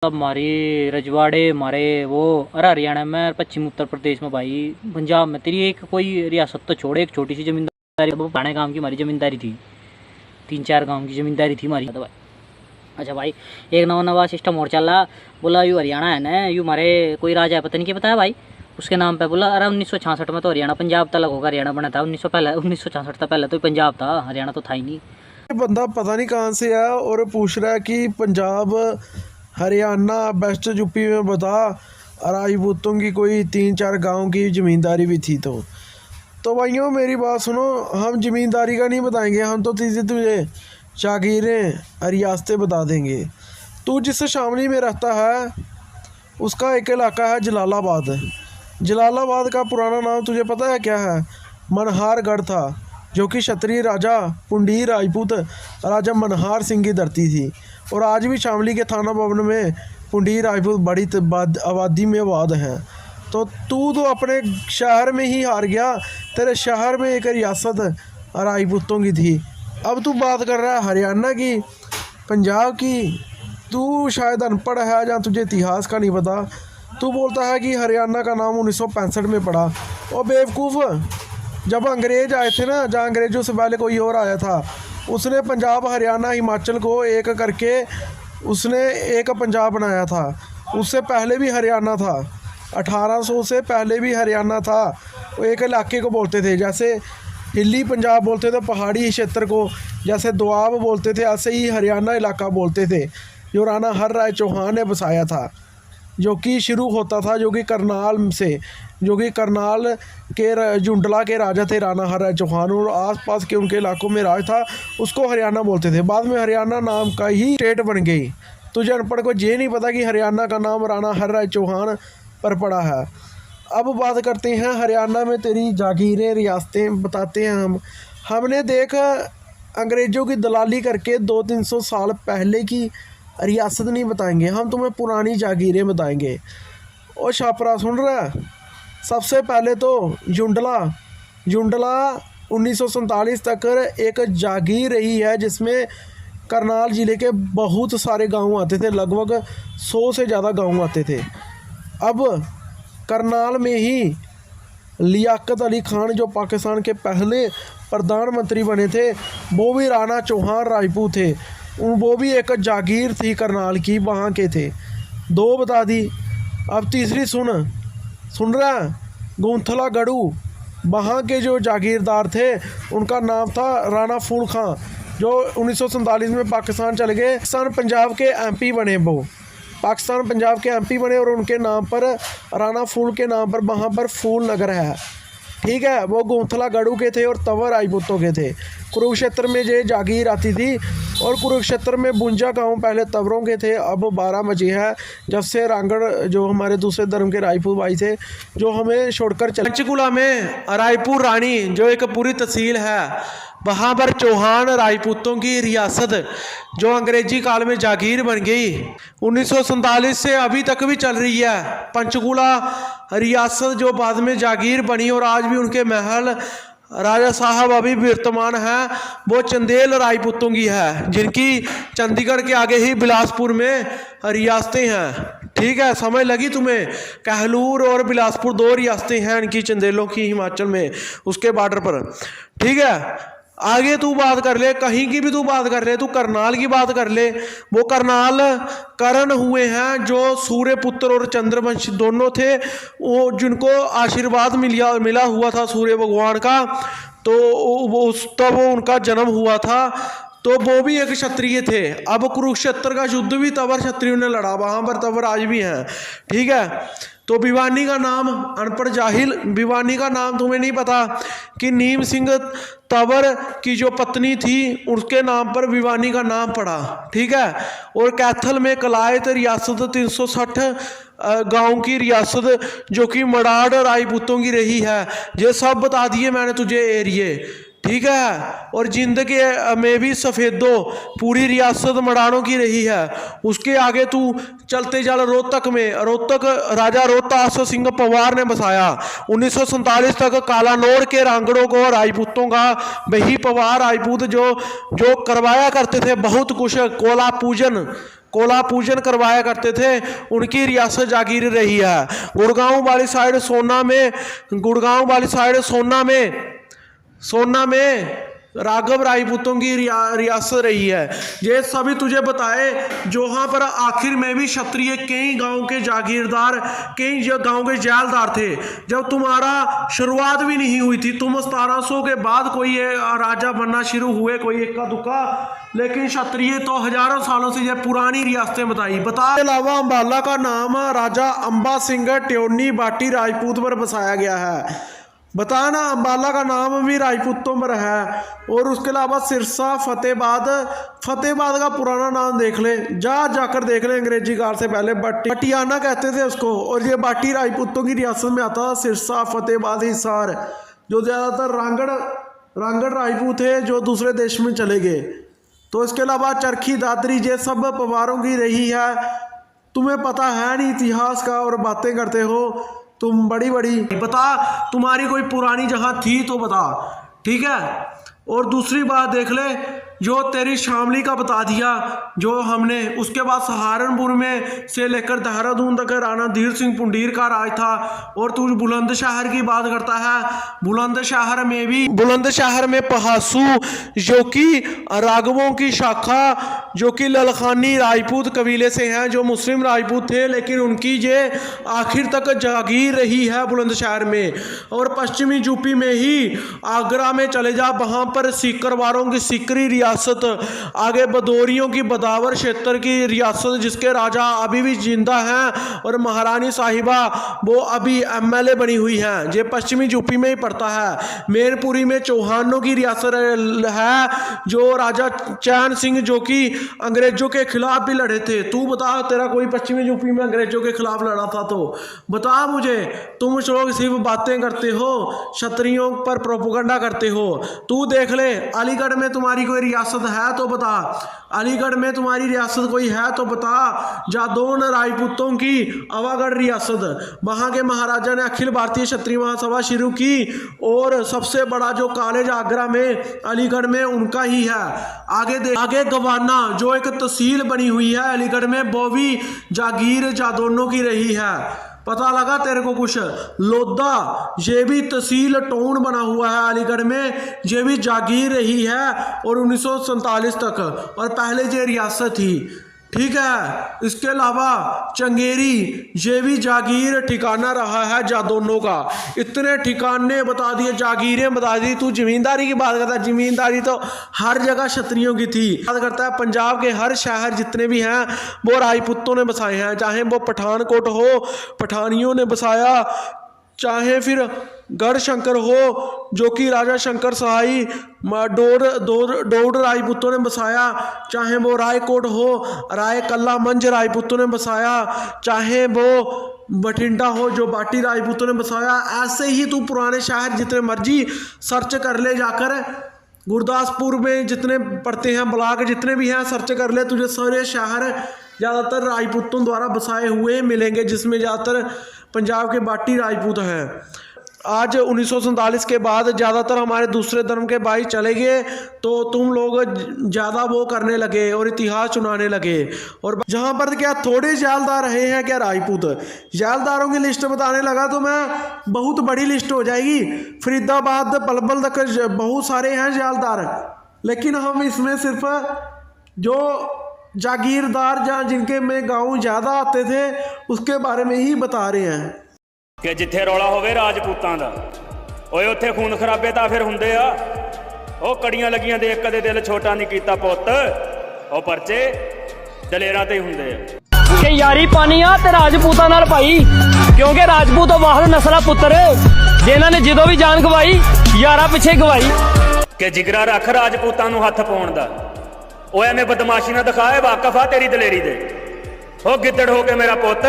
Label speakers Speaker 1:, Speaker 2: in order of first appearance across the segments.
Speaker 1: सब हमारे रजवाड़े हमारे वो अरे हरियाणा में, पश्चिम उत्तर प्रदेश में भाई, पंजाब में तेरी एक कोई रियासत तो छोड़े, एक छोटी सी जमींदारी, वो पुराने गांव की हमारी जमींदारी थी, 3-4 गांव की जमींदारी थी हमारी तो भाई। अच्छा भाई, एक नवा नवा सिस्टम और चला। बोला यू हरियाणा है ना, यू हमारे कोई राजा है, पता नहीं क्या पता है भाई, उसके नाम पे बोला। अरे 1966 में तो हरियाणा पंजाब तक होगा, हरियाणा बना था 1966 तक, पहले तो पंजाब था, हरियाणा तो था ही नहीं।
Speaker 2: ये बंदा पता नहीं कहाँ से है और पूछ रहा है कि पंजाब हरियाणा बेस्ट यूपी में बता, राजपूतों की कोई 3-4 गांव की ज़मींदारी भी थी। तो भाइयों मेरी बात सुनो, हम ज़मींदारी का नहीं बताएंगे, हम तो तुझे जागीरें रियासतें बता देंगे। तू जिस शामली में रहता है उसका एक इलाका है जलालाबाद। जलालाबाद का पुराना नाम तुझे पता है क्या है? मनहारगढ़ था, जो कि क्षत्रिय राजा पुंडीर राजपूत राजा मनहार सिंह की धरती थी। और आज भी शामली के थाना भवन में पुंडीर राजपूत बड़ी आबादी में आबाद हैं। तो तू तो अपने शहर में ही हार गया, तेरे शहर में एक रियासत राजपूतों की थी। अब तू बात कर रहा है हरियाणा की, पंजाब की। तू शायद अनपढ़ है या तुझे इतिहास का नहीं पता। तू बोलता है कि हरियाणा का नाम 1965 में पड़ा। और बेवकूफ़, जब अंग्रेज़ आए थे ना, जहाँ अंग्रेज़ों से पहले कोई और आया था, उसने पंजाब हरियाणा हिमाचल को एक करके उसने एक पंजाब बनाया था। उससे पहले भी हरियाणा था, 1800 से पहले भी हरियाणा था। वो एक इलाके को बोलते थे, जैसे हिली पंजाब बोलते थे पहाड़ी क्षेत्र को, जैसे दोआब बोलते थे, ऐसे ही हरियाणा इलाका बोलते थे, जो राणा हरराय चौहान ने बसाया था, जो कि शुरू होता था जो कि करनाल से, जो कि करनाल के जुंडला के राजा थे राणा हरराय चौहान, और आसपास के उनके इलाकों में राज था, उसको हरियाणा बोलते थे। बाद में हरियाणा नाम का ही स्टेट बन गई। तुझे अनपढ़ को ये नहीं पता कि हरियाणा का नाम राणा हरराय चौहान पर पड़ा है। अब बात करते हैं हरियाणा में तेरी जागीरें रियासतें बताते हैं हम। हमने देख अंग्रेज़ों की दलाली करके 200-300 साल पहले की रियासत नहीं बताएंगे, हम तुम्हें पुरानी जागीरें बताएंगे। और छापरा सुन रहा है? सबसे पहले तो जुंडला 1947 तक एक जागीर रही है, जिसमें करनाल ज़िले के बहुत सारे गांव आते थे, लगभग 100 से ज़्यादा गांव आते थे। अब करनाल में ही लियाकत अली खान, जो पाकिस्तान के पहले प्रधानमंत्री बने थे, वो भी राणा चौहान राजपूत थे। वो भी एक जागीर थी करनाल की, वहाँ के थे। 2 बता दी। अब तीसरी सुन रहा है? गूंथला गढ़ू, वहाँ के जो जागीरदार थे उनका नाम था राणा फूल खां, जो 1947 में पाकिस्तान चले गए। पाकिस्तान पंजाब के एमपी बने, वो पाकिस्तान पंजाब के एमपी बने, और उनके नाम पर, राणा फूल के नाम पर वहाँ पर फूल नगर है। ठीक है, वो गूंथला गढ़ू के थे और तंवर राजपूतों के थे। कुरुक्षेत्र में ये जागीर आती थी, और कुरुक्षेत्र में 52 गांव पहले तंवरों के थे, अब 12 बचे हैं, जब से रांगड़ जो हमारे दूसरे धर्म के राजपूत भाई थे, जो हमें छोड़कर चले। पंचकुला में रायपुर रानी, जो एक पूरी तहसील है, वहाँ पर चौहान राजपूतों की रियासत, जो अंग्रेजी काल में जागीर बन गई, 1947 से अभी तक भी चल रही है। पंचकुला रियासत जो बाद में जागीर बनी, और आज भी उनके महल राजा साहब अभी वर्तमान हैं, वो चंदेल राजपूतों की है, जिनकी चंडीगढ़ के आगे ही बिलासपुर में रियासतें हैं। ठीक है, समझ लगी तुम्हें? कहलूर और बिलासपुर 2 रियासतें हैं इनकी, चंदेलों की, हिमाचल में, उसके बॉर्डर पर। ठीक है, आगे तू बात कर ले, कहीं की भी तू बात कर ले, तू करनाल की बात कर ले। वो करनाल करण हुए हैं, जो सूर्यपुत्र और चंद्रवंश दोनों थे, वो जिनको आशीर्वाद मिला हुआ था सूर्य भगवान का, तो वो तब वो उनका जन्म हुआ था, तो वो भी एक क्षत्रिय थे। अब कुरुक्षेत्र का युद्ध भी तंवर क्षत्रियों ने लड़ा, वहाँ पर तंवर आज भी हैं। ठीक है, तो भिवानी का नाम, अनपढ़ जाहिल, भिवानी का नाम तुम्हें नहीं पता कि नीम सिंह तंवर की जो पत्नी थी उसके नाम पर भिवानी का नाम पड़ा। ठीक है, और कैथल में कलायत रियासत 360 गांव की रियासत, जो कि मडाड़ राजपूतों की रही है। ये सब बता दिए मैंने तुझे एरिए। ठीक है, और जिंद के में भी सफ़ेदो पूरी रियासत मडाड़ों की रही है। उसके आगे तू चलते चल रोहतक में, रोहतक राजा रोहतास सिंह पवार ने बसाया। 1947 तक कालानौर के रांगड़ों को राजपूतों का वही पवार राजपूत जो करवाया करते थे बहुत कुछ, कोला पूजन, कोला पूजन करवाया करते थे, उनकी रियासत जागीर रही है। गुड़गांव वाली साइड सोना में राघव राजपूतों की रियासत रही है। ये सभी तुझे बताए जहाँ पर आखिर में भी क्षत्रिय कई गांव के जागीरदार, कई गांव के जैलदार थे। जब तुम्हारा शुरुआत भी नहीं हुई थी, तुम 1700 के बाद कोई राजा बनना शुरू हुए, कोई इक्का दुक्का, लेकिन क्षत्रिय तो हजारों सालों से ये पुरानी रियासतें बताई। इसके अलावा अंबाला का नाम राजा अंबा सिंह ट्योनी बाटी राजपूत पर बसाया गया है। बता ना, अंबाला का नाम भी राजपूतों पर है। और उसके अलावा सिरसा, फतेहबाद का पुराना नाम देख ले, जाकर देख ले, अंग्रेजी काल से पहले बटियाना कहते थे उसको। और ये बाटी राजपूतों की रियासत में आता था। सिरसा, फतेहबाद, हिसार, जो ज़्यादातर रांगड़ राजपूत थे जो दूसरे देश में चले गए। तो इसके अलावा चरखी, दादरी, ये सब पवारों की रही है। तुम्हें पता है नहीं इतिहास का और बातें करते हो तुम बड़ी बता, तुम्हारी कोई पुरानी जहाँ थी तो बता, ठीक है। और दूसरी बात देख ले, जो तेरी शामली का बता दिया जो हमने, उसके बाद सहारनपुर में से लेकर देहरादून तक राणा धीर सिंह पुंडीर का राज था। और तू बुलंदशहर की बात करता है, बुलंदशहर में पहासू जो कि राघवों की शाखा, जो कि ललखानी राजपूत कबीले से हैं, जो मुस्लिम राजपूत थे, लेकिन उनकी ये आखिर तक जागीर रही है बुलंदशहर में। और पश्चिमी यूपी में ही आगरा में चले जा, वहाँ पर सीकरवारों की सीकरी रियासत, आगे बदौरियों की बदावर क्षेत्र की रियासत, जिसके राजा अभी भी जिंदा हैं, और महारानी साहिबा वो अभी एमएलए बनी हुई हैं। ये पश्चिमी यूपी में ही पड़ता है। मैनपुरी में चौहानों की रियासत है, जो राजा चैन सिंह जो कि अंग्रेजों के खिलाफ भी लड़े थे। तू बता, तेरा कोई पश्चिमी यूपी में अंग्रेजों के खिलाफ लड़ा था तो बता मुझे। तुम लोग सिर्फ बातें करते हो, क्षत्रियों पर प्रोपेगेंडा करते हो। तू देख ले, अलीगढ़ में तुम्हारी कोई रियासत है तो बता, अलीगढ़ में तुम्हारी रियासत कोई है तो बता। जादौन राजपूतों की अवागढ़ रियासत, वहाँ के महाराजा ने अखिल भारतीय क्षत्रिय महासभा शुरू की, और सबसे बड़ा जो कॉलेज आगरा में, अलीगढ़ में, उनका ही है। आगे गवाना जो एक तहसील बनी हुई है अलीगढ़ में, वो भी जागीर जादौनों की रही है। पता लगा तेरे को कुछ? लोधा, ये भी तहसील टाउन बना हुआ है अलीगढ़ में, ये भी जागीर रही है और 1947 तक, और पहले ये रियासत थी, ठीक है। इसके अलावा चंगेरी, ये भी जागीर ठिकाना रहा है जादौनों का। इतने ठिकाने बता दिए, जागीरें बता दी। तू जमींदारी की बात करता है, जमींदारी तो हर जगह क्षत्रियों की थी। बात करता है पंजाब के हर शहर जितने भी हैं वो राजपूतों ने बसाए हैं, चाहे वो पठानकोट हो, पठानियों ने बसाया, चाहे फिर गढ़ शंकर हो जो कि राजा शंकर सहाई डोड राजपूतों ने बसाया, चाहे वो रायकोट हो, राय कल्ला मंझ राजपूतों ने बसाया, चाहे वो बठिंडा हो जो बाटी राजपूतों ने बसाया। ऐसे ही तू पुराने शहर जितने मर्जी सर्च कर ले जाकर, गुरदासपुर में जितने पड़ते हैं ब्लॉक जितने भी हैं सर्च कर ले, तुझे सारे शहर ज़्यादातर राजपूतों द्वारा बसाए हुए मिलेंगे, जिसमें ज़्यादातर पंजाब के बाटी राजपूत हैं। आज 1947 के बाद ज़्यादातर हमारे दूसरे धर्म के भाई चले गए, तो तुम लोग ज़्यादा वो करने लगे और इतिहास चुनाने लगे। और जहाँ पर क्या थोड़े जैलदार रहे हैं क्या राजपूत, जैलदारों की लिस्ट बताने लगा तो मैं बहुत बड़ी लिस्ट हो जाएगी। फरीदाबाद पलवल तक बहुत सारे हैं जैलदार, लेकिन हम इसमें सिर्फ जो जागीरदार जहाँ जिनके में गाँव ज़्यादा आते थे उसके बारे में ही बता रहे हैं
Speaker 3: कि जिथे रौला होवे राजपूतां दा, ओए उत्थे खून खराबे तां फिर हुंदे आ। ओ कड़ियां लगियां देख कदे दिल छोटा नहीं कीता पुੱਤ, ओ परचे दलेरां ते ही हुंदे आ।
Speaker 4: कि यारी पानी आ ते राजपूतां नाल भाई, क्योंकि राजपूत वाहद नस्ला पुत्र जिन्हां ने जदों भी जान गवाई यारा पिछे गवाई।
Speaker 3: कि जिगरा रख राजपूतां नूं हत्थ पाउण दा, ओ एवें बदमाशी ना दिखाए, वाकफ आ तेरी दलेरी दे। ओ गिद्दड़ हो के मेरा पुੱਤ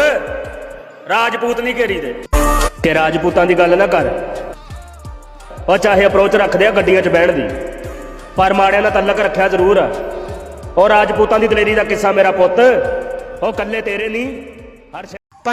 Speaker 3: राजपूत नहीं घेरी दे कि राजपूतां दी गल ना कर। और चाहे अप्रोच रखदे आ गड्डियां च बहण दी, पर माड़ियां नाल तलक रखिया जरूर आ। और राजपूतां दी दलेरी दा किस्सा मेरा पुੱਤ, ओ कल्ले तेरे नहीं